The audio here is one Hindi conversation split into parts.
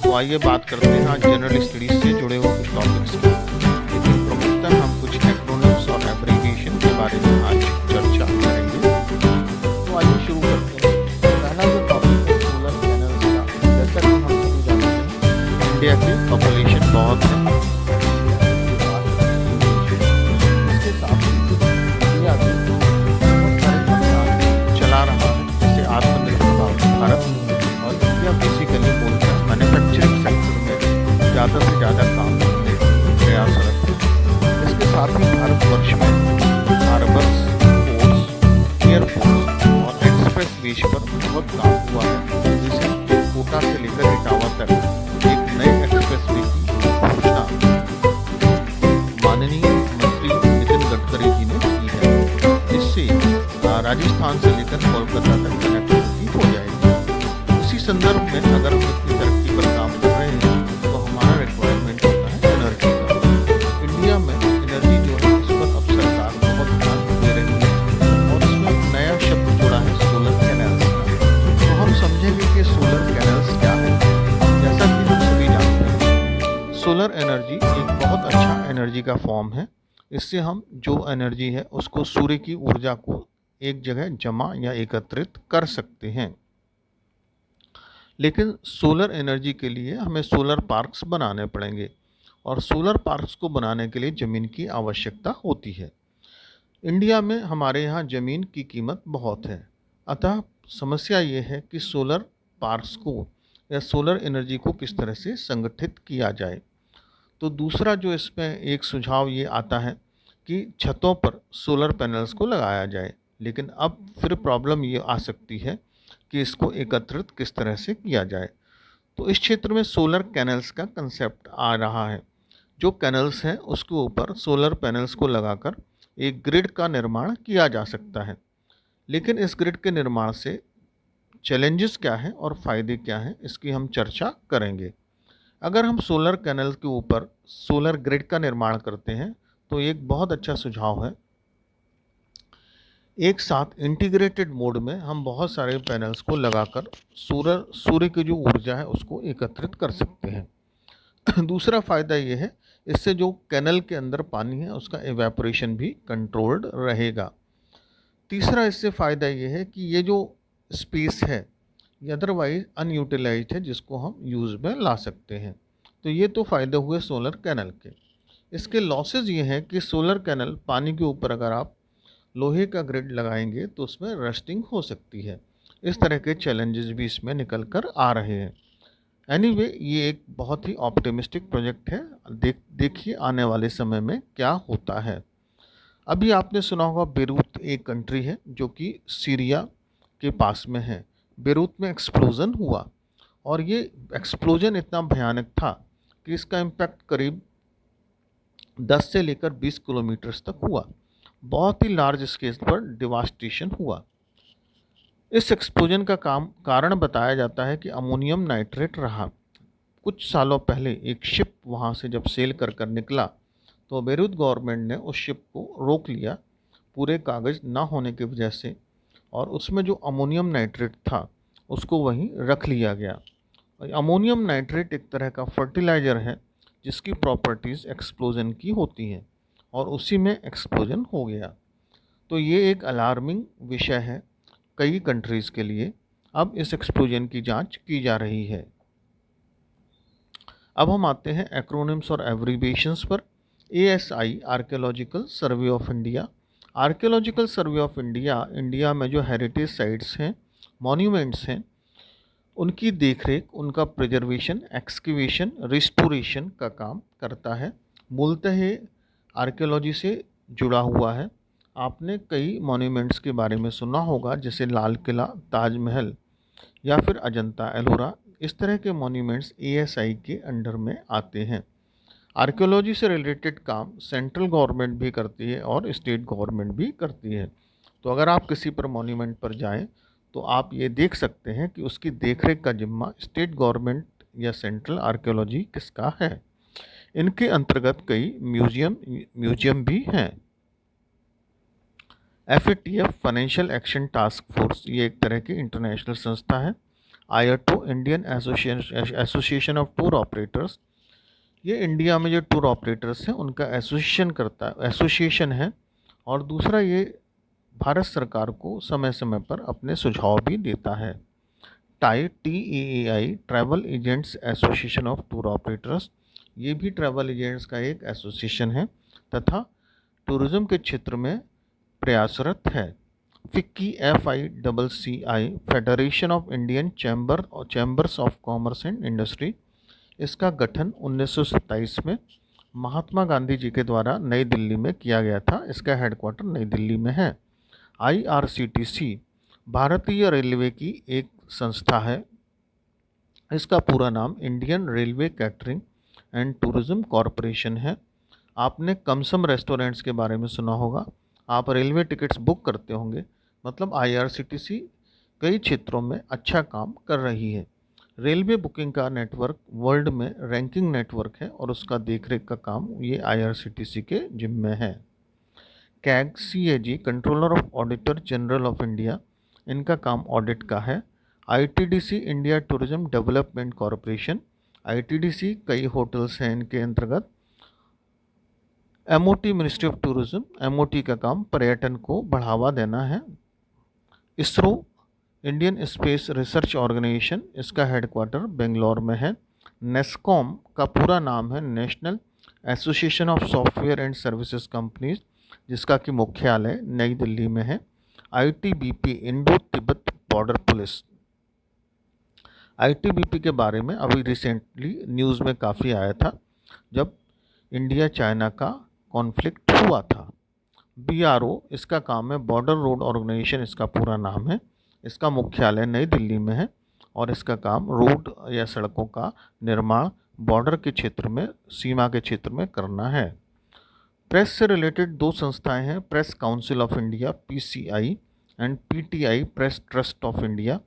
तो आइए बात करते हैं आज जनरल स्टडीज से जुड़े हुए कुछ टॉपिक्स की। लेकिन प्रमुखतः हम कुछ एक्रोनिम्स और एब्रिविएशन के बारे में आज चर्चा करेंगे। तो आइए शुरू करते हैं। पहला जो टॉपिक है सोलर पैनल्स का। जैसा कि हम सभी जानते हैं, इंडिया की पॉपुलेशन बहुत है। इसके साथ ही इंडिया भी बहुत सारे अभियान चला रहा है, जैसे आत्मनिर्भर भारत। और इंडिया बेसिकली बोलते हैं मैन्युफैक्चरिंग सेक्टर में ज़्यादा से ज़्यादा काम करने का प्रयासरत है। इसके साथ ही भारतवर्ष में हार्बर्स, पोर्ट्स, एयरपोर्ट्स और एक्सप्रेस वेज पर बहुत काम हुआ है। जैसे कोटा से लेकर इटावा तक एक नए एक्सप्रेस वे की घोषणा माननीय मंत्री नितिन गडकरी जी ने की है। इससे राजस्थान से लेकर कोलकाता तक कनेक्टिविटी हो जाएगी। इसी संदर्भ में अगर हम इतनी तरक्की पर काम कर रहे हैं तो हमारा रिक्वायरमेंट होता है एनर्जी का। इंडिया में एनर्जी जो है इस पर अब सरकार बहुत ध्यान दे रही है और इसमें एक नया शब्द जुड़ा है सोलर पैनल्स का। तो हम समझेंगे कि सोलर पैनल्स क्या है। जैसा कि हम सभी जानते हैं, सोलर एनर्जी एक बहुत अच्छा एनर्जी का फॉर्म है। इससे हम जो एनर्जी है उसको सूर्य की ऊर्जा को एक जगह जमा या एकत्रित कर सकते हैं। लेकिन सोलर एनर्जी के लिए हमें सोलर पार्क्स बनाने पड़ेंगे और सोलर पार्क्स को बनाने के लिए ज़मीन की आवश्यकता होती है। इंडिया में हमारे यहाँ ज़मीन की कीमत बहुत है, अतः समस्या ये है कि सोलर पार्क्स को या सोलर एनर्जी को किस तरह से संगठित किया जाए। तो दूसरा जो इसमें एक सुझाव ये आता है कि छतों पर सोलर पैनल्स को लगाया जाए। लेकिन अब फिर प्रॉब्लम ये आ सकती है कि इसको एकत्रित किस तरह से किया जाए। तो इस क्षेत्र में सोलर कैनल्स का कंसेप्ट आ रहा है। जो कैनल्स हैं उसके ऊपर सोलर पैनल्स को लगाकर एक ग्रिड का निर्माण किया जा सकता है। लेकिन इस ग्रिड के निर्माण से चैलेंजेस क्या हैं और फ़ायदे क्या हैं, इसकी हम चर्चा करेंगे। अगर हम सोलर कैनल के ऊपर सोलर ग्रिड का निर्माण करते हैं तो एक बहुत अच्छा सुझाव है। एक साथ इंटीग्रेटेड मोड में हम बहुत सारे पैनल्स को लगाकर सूर्य की जो ऊर्जा है उसको एकत्रित कर सकते हैं। दूसरा फ़ायदा ये है, इससे जो कैनल के अंदर पानी है उसका एवेपोरेशन भी कंट्रोल्ड रहेगा। तीसरा इससे फ़ायदा ये है कि ये जो स्पेस है ये अदरवाइज अनयूटिलाइज्ड है, जिसको हम यूज़ में ला सकते हैं। तो ये तो फ़ायदे हुए सोलर कैनल के। इसके लॉसेज ये हैं कि सोलर कैनल पानी के ऊपर अगर आप लोहे का ग्रिड लगाएंगे तो उसमें रस्टिंग हो सकती है। इस तरह के चैलेंजेस भी इसमें निकल कर आ रहे हैं। एनीवे, ये एक बहुत ही ऑप्टिमिस्टिक प्रोजेक्ट है। देखिए आने वाले समय में क्या होता है। अभी आपने सुना होगा बेरूत एक कंट्री है जो कि सीरिया के पास में है। बेरूत में एक्सप्लोजन हुआ और ये एक्सप्लोजन इतना भयानक था कि इसका इम्पैक्ट करीब 10 से लेकर 20 किलोमीटर्स तक हुआ। बहुत ही लार्ज स्केल पर डिवास्टेशन हुआ। इस एक्सप्लोजन का कारण बताया जाता है कि अमोनियम नाइट्रेट रहा। कुछ सालों पहले एक शिप वहाँ से जब सेल कर कर निकला तो बेरूत गवर्नमेंट ने उस शिप को रोक लिया पूरे कागज़ ना होने की वजह से, और उसमें जो अमोनियम नाइट्रेट था उसको वहीं रख लिया गया। अमोनियम नाइट्रेट एक तरह का फर्टिलाइज़र है जिसकी प्रॉपर्टीज़ एक्सप्लोजन की होती हैं और उसी में एक्सप्लोजन हो गया। तो ये एक अलार्मिंग विषय है कई कंट्रीज़ के लिए। अब इस एक्सप्लोजन की जांच की जा रही है। अब हम आते हैं एक्रोनिम्स और एब्रिविएशंस पर। ASI archaeological survey of India. Archaeological survey of India India में जो हेरिटेज साइट्स हैं, मॉन्यूमेंट्स हैं, उनकी देखरेख, उनका प्रिजर्वेशन, एक्सकेवेशन, रिस्टोरेशन का काम करता है। मूलतः ये आर्कियोलॉजी से जुड़ा हुआ है। आपने कई मॉन्यूमेंट्स के बारे में सुना होगा, जैसे लाल किला, ताजमहल या फिर अजंता एलोरा। इस तरह के मॉन्यूमेंट्स ASI के अंडर में आते हैं। आर्कियोलॉजी से रिलेटेड काम सेंट्रल गवर्नमेंट भी करती है और स्टेट गवर्नमेंट भी करती है। तो अगर आप किसी पर मॉन्यूमेंट पर जाएं तो आप ये देख सकते हैं कि उसकी देखरेख का जिम्मा स्टेट गवर्नमेंट या सेंट्रल आर्कियोलॉजी किसका है। इनके अंतर्गत कई म्यूजियम भी हैं। FATF financial action task force ये एक तरह की इंटरनेशनल संस्था है। IATO, Indian association of tour operators, ये इंडिया में जो टूर ऑपरेटर्स हैं उनका एसोसिएशन है। और दूसरा, ये भारत सरकार को समय समय पर अपने सुझाव भी देता है। TEAI, travel agents association of tour operators, ये भी ट्रैवल एजेंट्स का एक एसोसिएशन है तथा टूरिज्म के क्षेत्र में प्रयासरत है। FICCI, FICCI, federation of Indian chambers of commerce and industry, इसका गठन 1927 में महात्मा गांधी जी के द्वारा नई दिल्ली में किया गया था। इसका हेडक्वार्टर नई दिल्ली में है। IRCTC, भारतीय रेलवे की एक संस्था है। इसका पूरा नाम Indian railway catering and tourism corporation है। आपने कमसम रेस्टोरेंट्स के बारे में सुना होगा। आप रेलवे टिकट्स बुक करते होंगे, मतलब IRCTC कई क्षेत्रों में अच्छा काम कर रही है। रेलवे बुकिंग का नेटवर्क वर्ल्ड में रैंकिंग नेटवर्क है और उसका देखरेख का काम ये IRCTC के जिम्मे है। CAG, controller of auditor general of India, इनका काम ऑडिट का है। ITDC, India tourism development corporation, ITDC कई होटल्स हैं इनके अंतर्गत। MOT, ministry of tourism, MOT का काम पर्यटन को बढ़ावा देना है। ISRO, Indian space research organisation, इसका हेडक्वार्टर बेंगलोर में है। नेस्कॉम का पूरा नाम है national association of software and services companies, जिसका कि मुख्यालय नई दिल्ली में है। ITBP, Indo Tibet border police, ITBP के बारे में अभी रिसेंटली न्यूज़ में काफ़ी आया था जब इंडिया चाइना का कॉन्फ्लिक्ट हुआ था। BRO, इसका काम है बॉर्डर रोड ऑर्गेनाइजेशन, इसका पूरा नाम है। इसका मुख्यालय नई दिल्ली में है और इसका काम रोड या सड़कों का निर्माण बॉर्डर के क्षेत्र में, सीमा के क्षेत्र में करना है। प्रेस से रिलेटेड दो संस्थाएं हैं, press council of India PCI and PTI, press trust of India.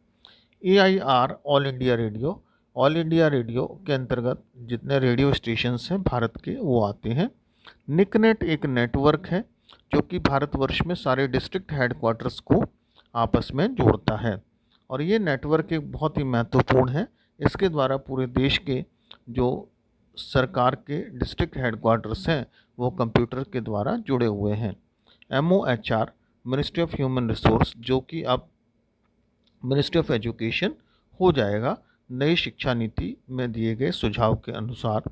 AIR, all India radio, all India radio के अंतर्गत जितने रेडियो स्टेशंस हैं भारत के वो आते हैं। निकनेट एक नेटवर्क है जो कि भारतवर्ष में सारे डिस्ट्रिक्ट हेडक्वार्टर्स को आपस में जोड़ता है और ये नेटवर्क एक बहुत ही महत्वपूर्ण है। इसके द्वारा पूरे देश के जो सरकार के डिस्ट्रिक्ट हेडक्वार्टर्स हैं वो कंप्यूटर के द्वारा जुड़े हुए हैं। MOHR, ministry of human resource, जो कि अब मिनिस्ट्री ऑफ एजुकेशन हो जाएगा नई शिक्षा नीति में दिए गए सुझाव के अनुसार।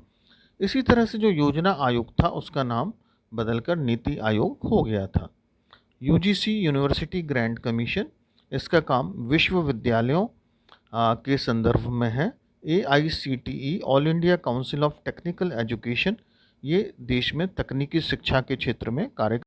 इसी तरह से जो योजना आयोग था उसका नाम बदलकर नीति आयोग हो गया था। UGC, यूनिवर्सिटी ग्रांट कमीशन, इसका काम विश्वविद्यालयों के संदर्भ में है। AICTE, all India council of technical education, ये देश में तकनीकी शिक्षा के क्षेत्र में कार्य